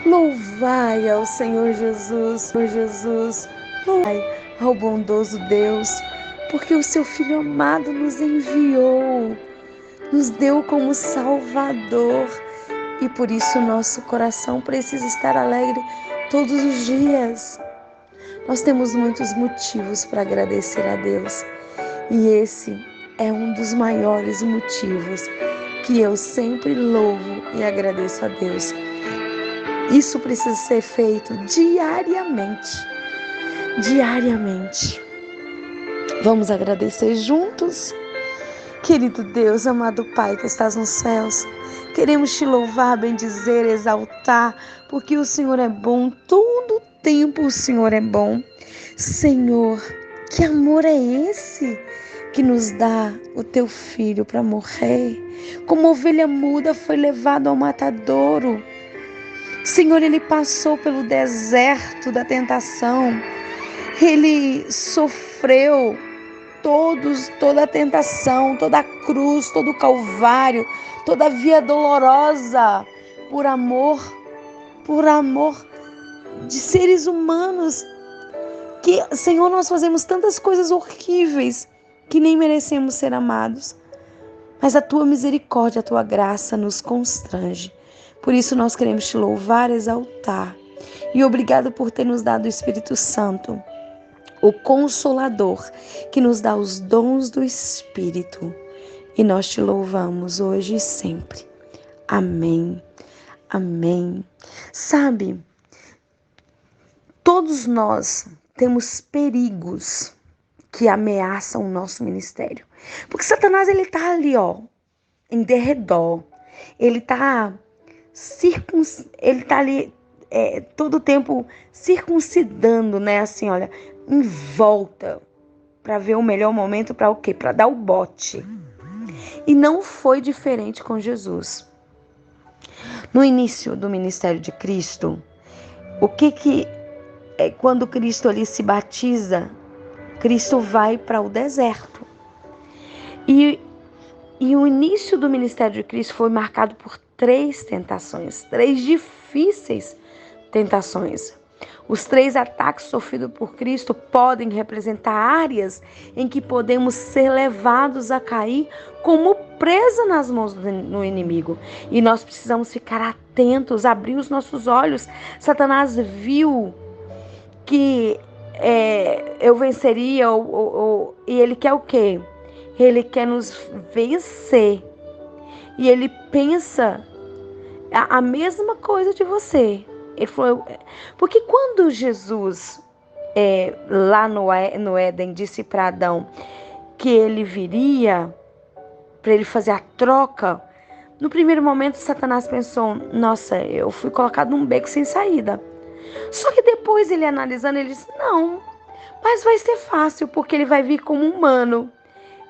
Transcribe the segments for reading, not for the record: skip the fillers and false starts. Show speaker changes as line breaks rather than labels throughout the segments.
Louvai ao Senhor Jesus, louvai ao bondoso Deus, porque o seu Filho amado nos enviou, nos deu como Salvador, e por isso nosso coração precisa estar alegre todos os dias. Nós temos muitos motivos para agradecer a Deus, e esse é um dos maiores motivos que eu sempre louvo e agradeço a Deus. Isso precisa ser feito diariamente. Vamos agradecer juntos? Querido Deus, amado Pai que estás nos céus, queremos te louvar, bendizer, exaltar, porque o Senhor é bom, todo o tempo o Senhor é bom. Senhor, que amor é esse que nos dá o teu filho para morrer? Como ovelha muda foi levado ao matadouro. Senhor, ele passou pelo deserto da tentação. Ele sofreu toda a tentação, toda a cruz, todo o calvário, toda a via dolorosa, por amor de seres humanos. Que, Senhor, nós fazemos tantas coisas horríveis que nem merecemos ser amados. Mas a tua misericórdia, a tua graça nos constrange. Por isso nós queremos te louvar, exaltar. E obrigado por ter nos dado o Espírito Santo, o Consolador, que nos dá os dons do Espírito. E nós te louvamos hoje e sempre. Amém. Amém. Sabe, todos nós temos perigos que ameaçam o nosso ministério. Porque Satanás, ele tá ali, em derredor. Ele tá ali todo o tempo circuncidando, né? Assim, olha, em volta, para ver o melhor momento para o quê? Para dar o bote. E não foi diferente com Jesus. No início do ministério de Cristo, quando Cristo ali se batiza, Cristo vai para o deserto. E o início do ministério de Cristo foi marcado por 3 tentações, 3 difíceis tentações. Os 3 ataques sofridos por Cristo podem representar áreas em que podemos ser levados a cair como presa nas mãos do inimigo. E nós precisamos ficar atentos, abrir os nossos olhos. Satanás viu que eu venceria, e ele quer o quê? Ele quer nos vencer. E ele pensa a mesma coisa de você. Ele falou, porque quando Jesus, lá no Éden, disse para Adão que ele viria para ele fazer a troca, no primeiro momento Satanás pensou, nossa, eu fui colocado num beco sem saída. Só que depois ele analisando, ele disse, não, mas vai ser fácil, porque ele vai vir como humano.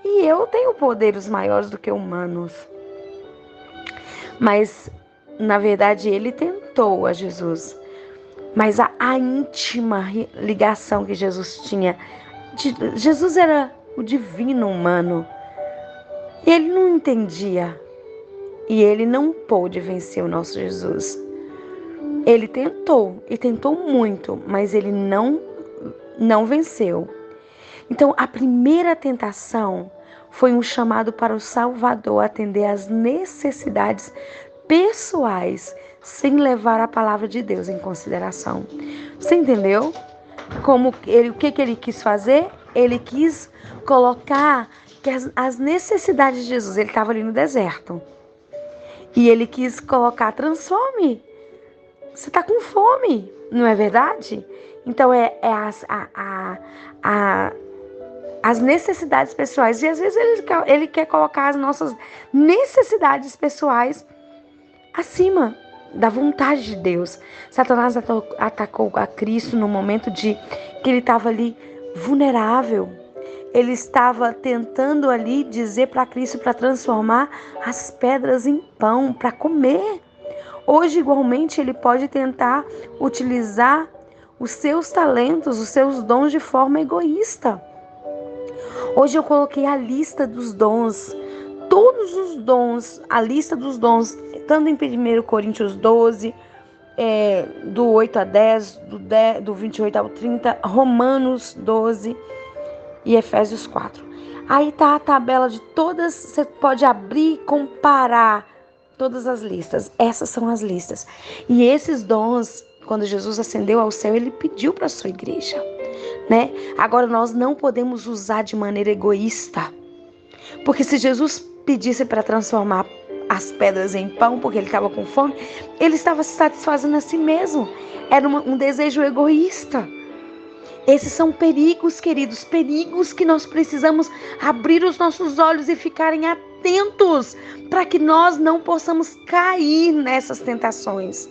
E eu tenho poderes maiores do que humanos. Mas, na verdade, ele tentou a Jesus. Mas a íntima ligação que Jesus tinha, Jesus era o divino humano. Ele não entendia. E ele não pôde vencer o nosso Jesus. Ele tentou, e tentou muito, mas ele não venceu. Então, a primeira tentação foi um chamado para o Salvador atender às necessidades pessoais, sem levar a palavra de Deus em consideração. Você entendeu? O que ele quis fazer? Ele quis colocar que as necessidades de Jesus, ele estava ali no deserto. E ele quis colocar, transforme. Você está com fome, não é verdade? Então, as necessidades pessoais. E às vezes ele quer colocar as nossas necessidades pessoais acima da vontade de Deus. Satanás atacou a Cristo no momento que ele estava ali vulnerável. Ele estava tentando ali dizer para Cristo para transformar as pedras em pão, para comer. Hoje, igualmente, ele pode tentar utilizar os seus talentos, os seus dons de forma egoísta. Hoje eu coloquei a lista dos dons, todos os dons, a lista dos dons, tanto em 1 Coríntios 12, do 8 a 10, do 28 ao 30, Romanos 12 e Efésios 4. Aí tá a tabela de todas, você pode abrir e comparar todas as listas. Essas são as listas. E esses dons, quando Jesus ascendeu ao céu, ele pediu para a sua igreja, né? Agora nós não podemos usar de maneira egoísta. Porque se Jesus pedisse para transformar as pedras em pão, porque ele estava com fome, ele estava se satisfazendo a si mesmo. Era um desejo egoísta. Esses são perigos, queridos, perigos que nós precisamos abrir os nossos olhos e ficarem atentos para que nós não possamos cair nessas tentações.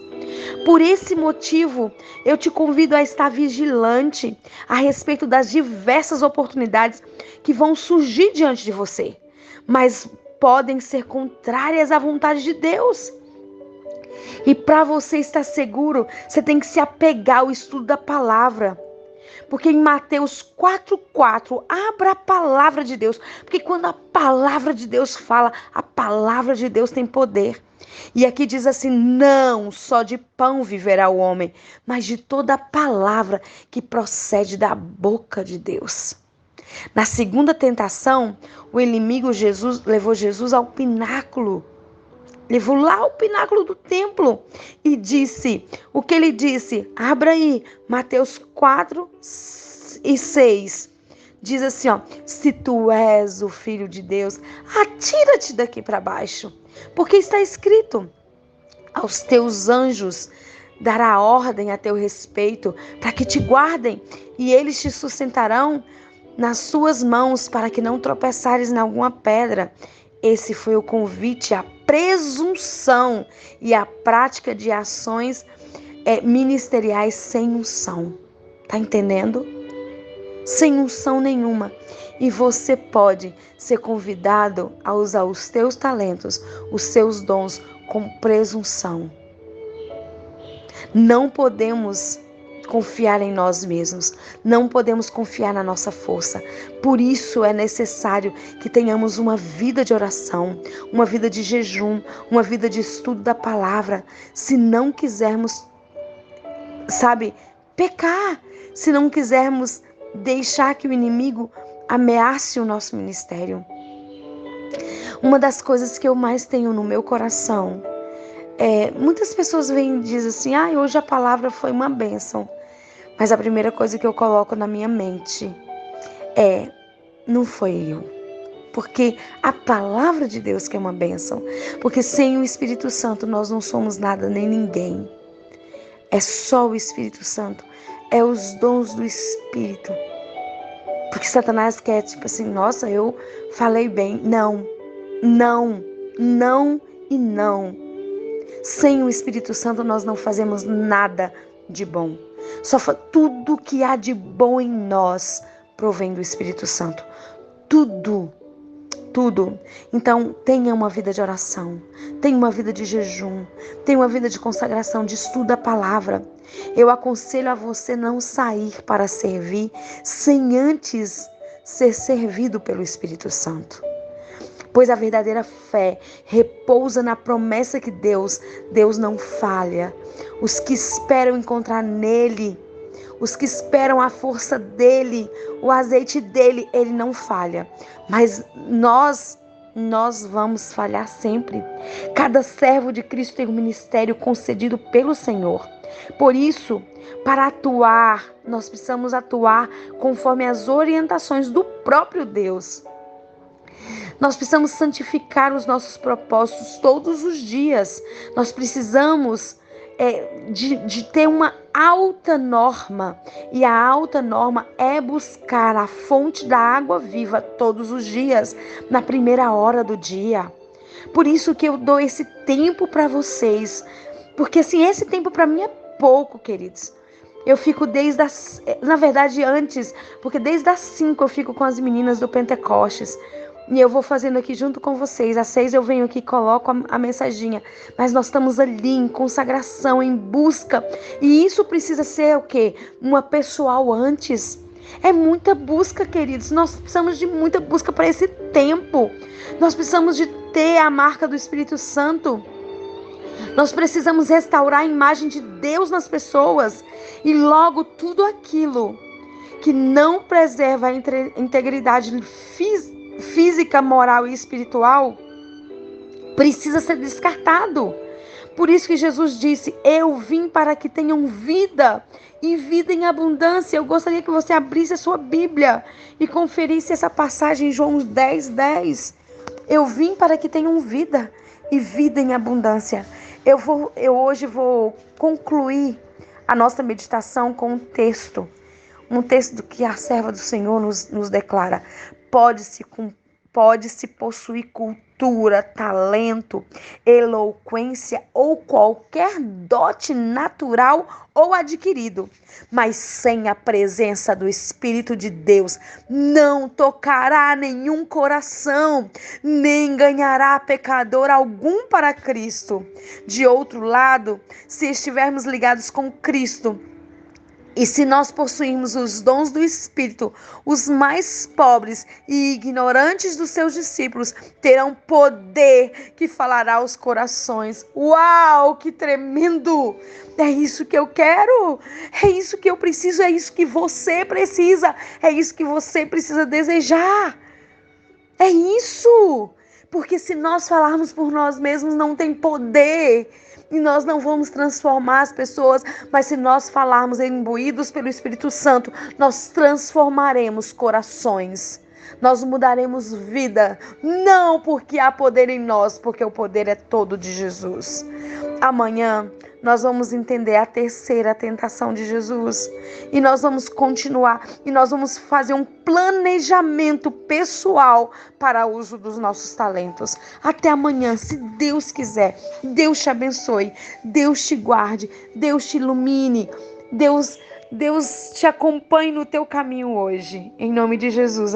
Por esse motivo, eu te convido a estar vigilante a respeito das diversas oportunidades que vão surgir diante de você, mas podem ser contrárias à vontade de Deus. E para você estar seguro, você tem que se apegar ao estudo da palavra. Porque em Mateus 4:4, abra a palavra de Deus. Porque quando a palavra de Deus fala, a palavra de Deus tem poder. E aqui diz assim: não só de pão viverá o homem, mas de toda a palavra que procede da boca de Deus. Na segunda tentação, o inimigo levou Jesus ao pináculo. Levou lá ao pináculo do templo e disse, o que ele disse? Abra aí, Mateus 4:6. Diz assim, se tu és o Filho de Deus, atira-te daqui para baixo. Porque está escrito, aos teus anjos dará ordem a teu respeito, para que te guardem, e eles te sustentarão nas suas mãos, para que não tropeçares em alguma pedra. Esse foi o convite à presunção e à prática de ações ministeriais sem unção. Tá entendendo? Sem unção nenhuma. E você pode ser convidado a usar os teus talentos, os seus dons com presunção. Não podemos confiar em nós mesmos, não podemos confiar na nossa força. Por isso é necessário que tenhamos uma vida de oração, uma vida de jejum, uma vida de estudo da palavra, se não quisermos, pecar, se não quisermos deixar que o inimigo ameace o nosso ministério. Uma das coisas que eu mais tenho no meu coração muitas pessoas vêm e dizem assim, hoje a palavra foi uma bênção. Mas a primeira coisa que eu coloco na minha mente não foi eu. Porque a palavra de Deus que é uma bênção. Porque sem o Espírito Santo nós não somos nada nem ninguém. É só o Espírito Santo. É os dons do Espírito. Porque Satanás quer tipo assim, nossa, eu falei bem. Não, não, não e não. Sem o Espírito Santo nós não fazemos nada de bom. Só tudo que há de bom em nós provém do Espírito Santo. Tudo. Então, tenha uma vida de oração, tenha uma vida de jejum, tenha uma vida de consagração, de estudo da palavra. Eu aconselho a você não sair para servir sem antes ser servido pelo Espírito Santo. Pois a verdadeira fé repousa na promessa que Deus não falha. Os que esperam encontrar nele, os que esperam a força dele, o azeite dele, ele não falha. Mas nós vamos falhar sempre. Cada servo de Cristo tem um ministério concedido pelo Senhor. Por isso, para atuar, nós precisamos atuar conforme as orientações do próprio Deus. Nós precisamos santificar os nossos propósitos todos os dias. Nós precisamos de ter uma alta norma. E a alta norma é buscar a fonte da água viva todos os dias, na primeira hora do dia. Por isso que eu dou esse tempo para vocês. Porque assim, esse tempo para mim é pouco, queridos. Eu fico na verdade antes, porque desde as 5 eu fico com as meninas do Pentecostes. E eu vou fazendo aqui junto com vocês. Às 6 eu venho aqui e coloco a mensaginha. Mas nós estamos ali em consagração, em busca. E isso precisa ser o quê? Uma pessoal antes. É muita busca, queridos. Nós precisamos de muita busca para esse tempo. Nós precisamos de ter a marca do Espírito Santo. Nós precisamos restaurar a imagem de Deus nas pessoas e logo tudo aquilo que não preserva a integridade física, moral e espiritual precisa ser descartado. Por isso que Jesus disse: eu vim para que tenham vida e vida em abundância. Eu gostaria que você abrisse a sua Bíblia e conferisse essa passagem em João 10:10. Eu vim para que tenham vida e vida em abundância. Eu hoje vou concluir a nossa meditação com um texto que a serva do Senhor nos declara. Pode-se possuir cultura, talento, eloquência ou qualquer dote natural ou adquirido, mas sem a presença do Espírito de Deus não tocará nenhum coração, nem ganhará pecador algum para Cristo. De outro lado, se estivermos ligados com Cristo, e se nós possuirmos os dons do Espírito, os mais pobres e ignorantes dos seus discípulos terão poder que falará aos corações. Uau, que tremendo! É isso que eu quero, é isso que eu preciso, é isso que você precisa, é isso que você precisa desejar. É isso! Porque se nós falarmos por nós mesmos, não tem poder. E nós não vamos transformar as pessoas, mas se nós falarmos imbuídos pelo Espírito Santo, nós transformaremos corações. Nós mudaremos vida, não porque há poder em nós, porque o poder é todo de Jesus. Amanhã nós vamos entender a terceira tentação de Jesus e nós vamos continuar e nós vamos fazer um planejamento pessoal para o uso dos nossos talentos. Até amanhã, se Deus quiser. Deus te abençoe, Deus te guarde, Deus te ilumine, Deus te acompanhe no teu caminho hoje. Em nome de Jesus.